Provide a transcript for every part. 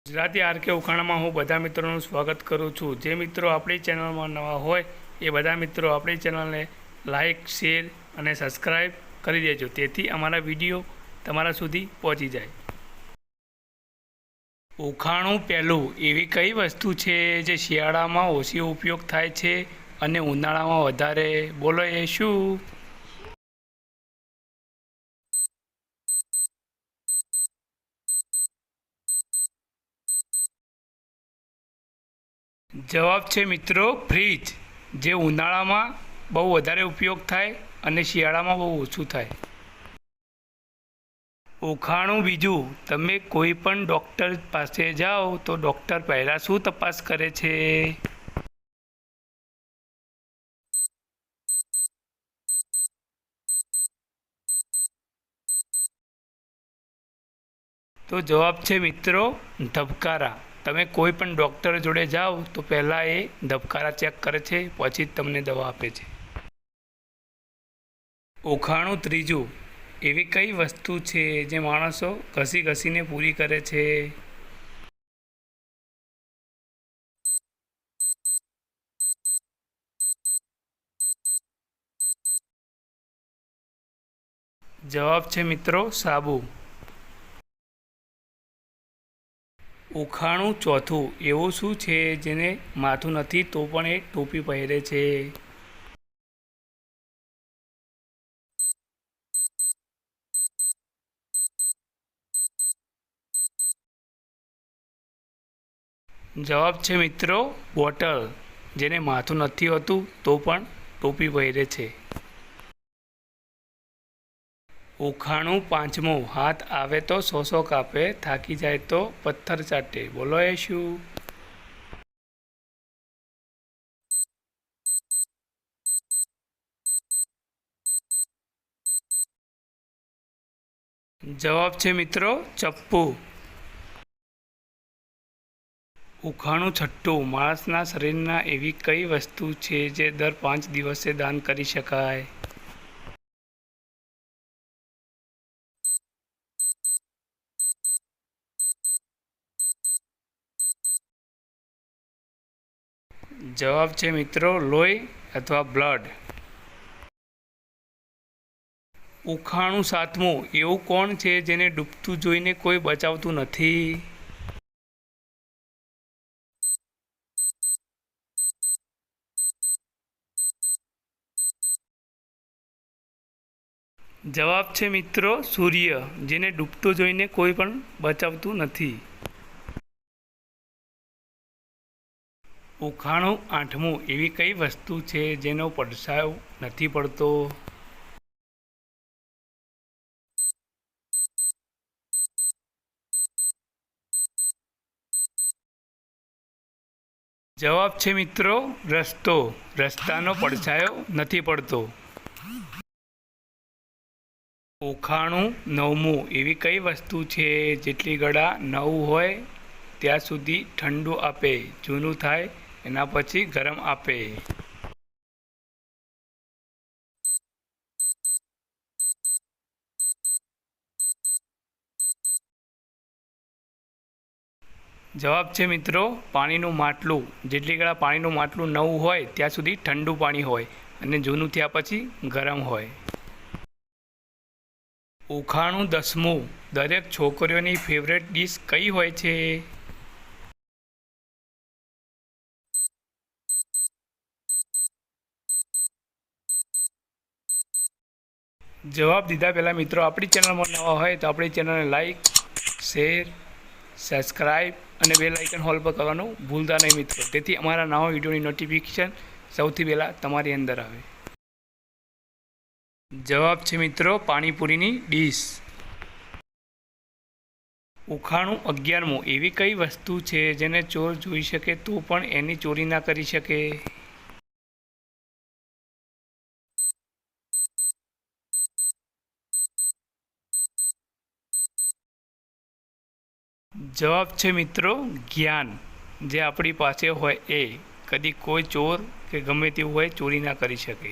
Gujarati RK ઉખાણામાં હું બધા મિત્રોનું સ્વાગત કરું છું। જે મિત્રો આપણી ચેનલમાં નવા હોય એ બધા મિત્રો આપણી ચેનલને લાઇક, શેર અને સબસ્ક્રાઈબ કરી દેજો, તેથી અમારા વિડીયો તમારા સુધી પહોંચી જાય। ઉખાણું પહેલું, એવી કઈ વસ્તુ છે જે શિયાળામાં ઓછી ઉપયોગ થાય છે અને ઉનાળામાં વધારે? બોલો એ શું? જવાબ છે મિત્રો ફ્રીજ, જે ઉનાળામાં બહુ વધારે ઉપયોગ થાય અને શિયાળામાં બહુ ઓછું થાય। ઉખાણું બીજું, તમે કોઈ પણ ડૉક્ટર પાસે જાઓ તો ડૉક્ટર પહેલાં શું તપાસ કરે છે? તો જવાબ છે મિત્રો ધબકારા। તમે કોઈ પણ ડૉક્ટર જોડે જાઓ તો પહેલાં એ ધબકારા ચેક કરે છે, પછી જ તમને દવા આપે છે। ઉખાણું ત્રીજું, એવી કઈ વસ્તુ છે જે માણસો ઘસી ઘસીને પૂરી કરે છે? જવાબ છે મિત્રો સાબુ। ઉખાણું ચોથું, એવું શું છે જેને માથું નથી તો પણ એ ટોપી પહેરે છે? જવાબ છે મિત્રો બોટલ, જેને માથું નથી હોતું તો પણ ટોપી પહેરે છે। ઉખાણું પાંચમું, હાથ આવે તો 100 કાપે, થાકી જાય તો પથ્થર ચાટે। બોલો એ શું? જવાબ છે મિત્રો ચપ્પુ। ઉખાણું છઠ્ઠું, માણસના શરીરના એવી કઈ વસ્તુ છે જે દર 5 દિવસે દાન કરી શકાય? જવાબ છે મિત્રો લોહી અથવા બ્લડ। ઉખાણું સાતમું, એવું કોણ છે જેને ડૂબતું જોઈને કોઈ બચાવતું નથી? જવાબ છે મિત્રો સૂર્ય, જેને ડૂબતો જોઈને કોઈ પણ બચાવતું નથી। ઉખાણું આઠમું, એવી કઈ વસ્તુ છે જેનો પડછાયો નથી પડતો? જવાબ છે મિત્રો રસ્તો, રસ્તાનો પડછાયો નથી પડતો। ઉખાણું નવમું, એવી કઈ વસ્તુ છે જેટલી ઘડા નવું હોય ત્યાં સુધી ઠંડુ આપે, જૂનું થાય એના પછી ગરમ આપે? જવાબ છે મિત્રો પાણીનું માટલું, જેટલી ઘડા પાણીનું માટલું નવું હોય ત્યાં સુધી ઠંડુ પાણી હોય અને જૂનું થયા પછી ગરમ હોય। ઉખાણું દસમું, દરેક છોકરીઓની ફેવરેટ ડિશ કઈ હોય છે? જવાબ દીધા પહેલાં મિત્રો આપણી ચેનલમાં નવા હોય તો આપણી ચેનલને લાઇક, શેર, સબસ્ક્રાઈબ અને બેલ આઇકન હોલ પર કરવાનું ભૂલતા નહીં મિત્રો, તેથી અમારા નવા વિડીયોની નોટિફિકેશન સૌથી પહેલાં તમારી અંદર આવે। જવાબ છે મિત્રો પાણીપુરીની ડીશ। ઉખાણું 11મું, એવી કઈ વસ્તુ છે જેને ચોર જોઈ શકે તો પણ એની ચોરી ના કરી શકે? જવાબ છે મિત્રો જ્ઞાન, જે આપણી પાસે હોય એ કદી કોઈ ચોર કે ગમે તેવું હોય ચોરી ના કરી શકે।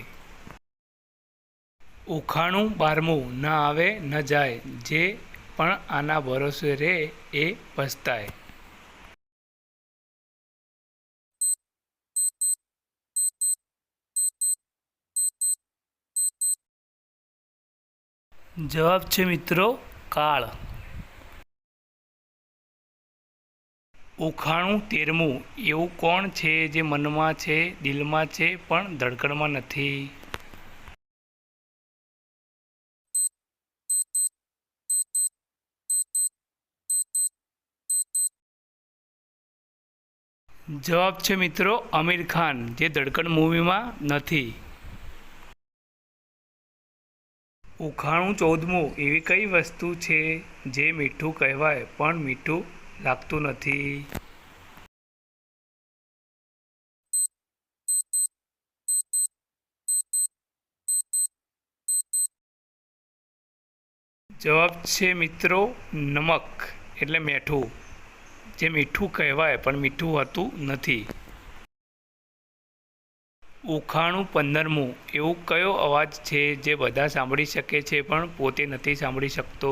ઉખાણું 12મું, ન આવે ન જાય, જે પણ આના ભરોસે રહે એ પસ્તાય। જવાબ છે મિત્રો કાળ. ઉખાણું 13મું. એવું કોણ છે જે મનમાં છે, દિલમાં છે, પણ ધડકણમાં નથી? જવાબ છે મિત્રો આમિર ખાન, જે ધડકણ મૂવીમાં નથી. ઉખાણું 14મું. એવી કઈ વસ્તુ છે જે મીઠું કહેવાય પણ મીઠું લાગતું નથી? જવાબ છે મિત્રો નમક, એટલે મીઠું, જે મીઠું કહેવાય પણ મીઠું હોતું નથી. ઉખાણું 15મું. એવું કયો અવાજ છે જે બધા સાંભળી શકે છે પણ પોતે નથી સાંભળી શકતો?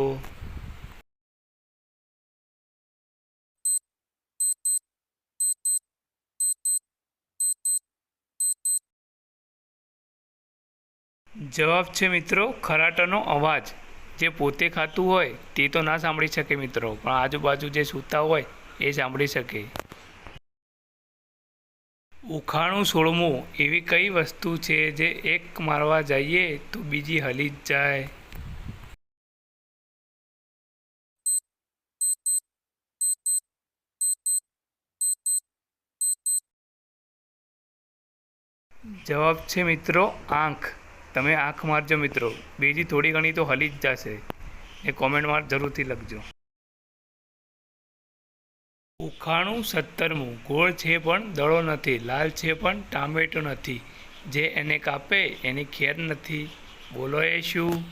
જવાબ છે મિત્રો ખરાટાનો અવાજ. જે પોતે ખાતું હોય તે તો ના સાંભળી શકે મિત્રો, પણ આજુબાજુ જે સૂતા હોય એ સાંભળી શકે. ઉખાણું 16મું. એવી કઈ વસ્તુ છે જે એક મારવા જઈએ તો બીજી હલી જ જાય? જવાબ છે મિત્રો આંખ. તમે આંખ મારજો મિત્રો, બીજી થોડી ઘણી તો હલી જ જશે. એ કોમેન્ટમાં જરૂરથી લખજો. ઉખાણું 17મું. ગોળ છે પણ દળો નથી, લાલ છે પણ ટામેટો નથી, જે એને કાપે એની ખેર નથી. બોલો એ શું?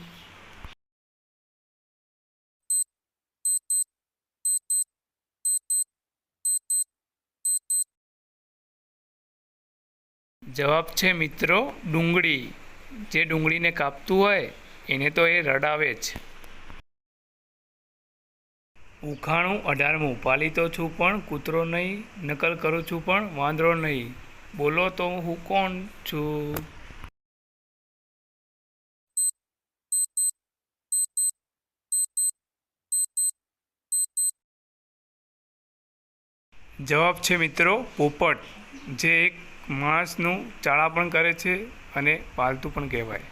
જવાબ છે મિત્રો ડુંગળી. જે ડુંગળીને કાપતું હોય એને તો એ રડાવે જ. ઉખાણું 18મું. પાલિતો છું પણ કૂતરો નહીં, નકલ કરું છું પણ વાંદરો નહીં, બોલો તો હું કોણ છું? જવાબ છે મિત્રો પોપટ, જે એક માણસનું ચાળા પણ કરે છે અને પાલતું પણ કહેવાય.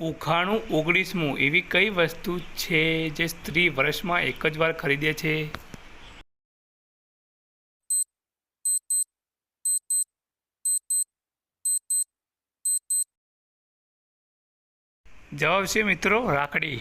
ઉખાણું 19મું. એવી કઈ વસ્તુ છે જે સ્ત્રી વર્ષમાં એક જ વાર ખરીદે છે? જવાબ છે મિત્રો રાખડી.